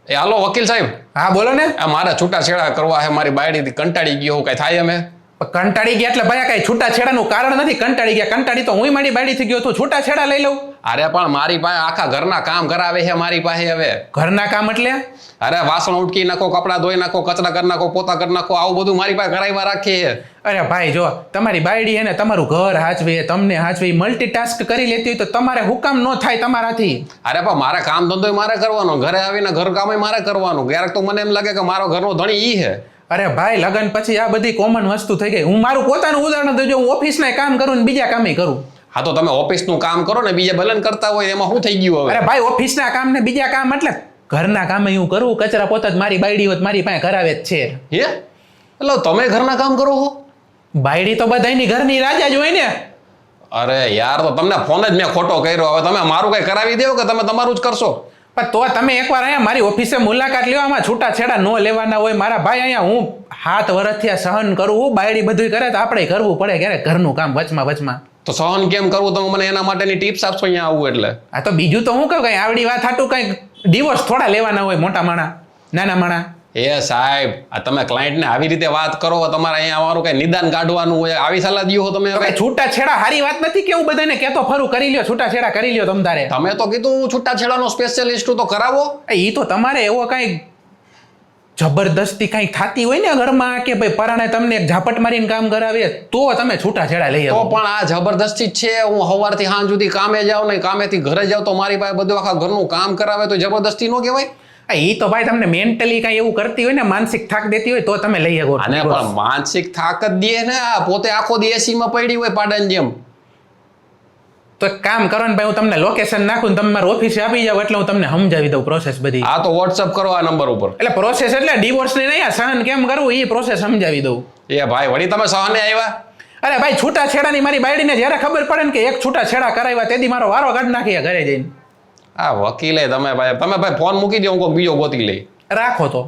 એ હાલો વકીલ સાહેબ. હા બોલો ને. મારે છૂટાછેડા કરવા છે, મારી બાયડીથી કંટાળી ગયો હું, કઈ થાય અમે? કંટાળી ગયા એટલે ભાઈ કઈ છૂટાછેડાનું કારણ નથી. કંટાળી ગયા, કંટાળી તો હું મારી બાયડીથી ગયો તું, છૂટાછેડા લઈ લઉં? અરે પણ મારી પાસે આખા ઘરના કામ કરાવે છે મારી પાસે હવે. ઘરના કામ એટલે? અરે વાસણ ઉટકી નાખો, કપડા ધોઈ નાખો, કચરા કરી નાખો, પોતા કરી નાખો, આવું બધું મારી પાસે કરાવવા રાખીએ છે. અરે ભાઈ જો તમારી બાયડી હે ને તમારું ઘર હાચવે, તમને હાચવે, મલ્ટીટાસ્ક કરી લેતી હોય તો તમારે હુકામ ન થાય તમારાથી? અરે પણ મારે કામ ધંધો મારે કરવાનો, ઘરે આવીને ઘર કામ મારે કરવાનું. ક્યારેક તો મને એમ લાગે કે મારો ઘરનો ધણી ઈ છે. અરે ભાઈ લગન પછી આ બધી કોમન વસ્તુ થઈ ગઈ. હું મારું પોતાનું ઉદાહરણ દેજો, હું ઓફિસના કામ કરું ને બીજા કામે કરું. હા તો તમે ઓફિસનું કામ કરો ને બીજા બલન કરતા હોય, એમાં શું થઈ ગયું હવે? અરે ભાઈ ઓફિસના કામ ને બીજા કામ એટલે ઘરના કામ હું કરું. કચરા પોતા જ મારી બાયડી હોત મારી પાસે કરાવે જ છે. હે એટલે તમે ઘરના કામ કરો છો? બાયડી તો બધાયની ઘરની રાજા જ હોય ને. અરે યાર તો તમને ફોન જ મેં ખોટો કર્યો. હવે તમે મારું કઈ કરાવી દેવો કે તમે તમારું જ કરશો? પણ તો તમે એકવાર અહીંયા મારી ઓફિસે મુલાકાત લેવામાં છૂટાછેડા ન લેવાના હોય. મારા ભાઈ અહીંયા હું 7 વર્ષથી આ સહન કરું હું, બાયડી બધું કરે તો આપણે કરવું પડે ક્યારેક ઘરનું કામ વચમાં. તો સહન કેમ કરવું? તમે મને એના માટેની ટિપ્સ આપશો અહીંયા આવું એટલે? આ તો બીજું તો હું કહું કઈ આવડી વાત હાટું કઈ ડિવોર્સ થોડા લેવાના હોય મોટા માણા, નાના માણા. એ સાહેબ આ તમે ક્લાયન્ટને આવી રીતે વાત કરો, તમારે અહીંયા અમારું કઈ નિદાન કાઢવાનું હોય, આવી સલાહ દીયો તમે? હવે છૂટાછેડા હારી વાત નથી કે હું બધાને કહેતો ફરું કરી લ્યો, છૂટાછેડા કરી લ્યો તમતારે. તમે તો કીધું હું છૂટાછેડાનો સ્પેશિયલિસ્ટ તો કરાવો. એ તો તમારે એવો કઈ જબરદસ્તી કઈ થતી હોય ને ઘરમાં કે ભાઈ પરાણે તમને એક ઝાપટ મારીને કામ કરાવે તો તમે છૂટાછેડા લઈ તો આવો. પણ આ જબરદસ્તી જ છે. હું સવારથી સાંજ સુધી કામે જાઉં ને કામેથી ઘરે જાઉં તો મારી પાસે બધું આખા ઘરનું કામ કરાવે તો જબરદસ્તી ન કહેવાય? એ તો ભાઈ તમને મેન્ટલી કઈ એવું કરતી હોય ને, માનસિક થાક દેતી હોય તો તમે લઈ શકો. અને પણ માનસિક થાક જ દે ને, આ પોતે આખો દી એસીમાં પડી હોય પાડાની જેમ. તો એક કામ કરો ને ભાઈ, હું તમને લોકેશન નાખું ને તમે મારી ઓફિસે આપી જાવ એટલે હું તમને સમજાવી દઉં પ્રોસેસ બધી. હા તો વોટ્સઅપ કરો આ નંબર ઉપર. એટલે પ્રોસેસ એટલે ડિવોર્સ ની નહીં, સહન કેમ કરવું એ પ્રોસેસ સમજાવી દઉં. એ ભાઈ વળી તમે સહને આવ્યા? અરે ભાઈ છૂટાછેડાની મારી બાયડીને જ્યારે ખબર પડે ને કે એક છૂટાછેડા કરાવ્યા તેથી મારો વારો કાઢ નાખી ઘરે જઈને. આ વકીલે તમે ભાઈ ફોન મૂકી દો, હું બીજો ગોતી લઈ. રાખો તો.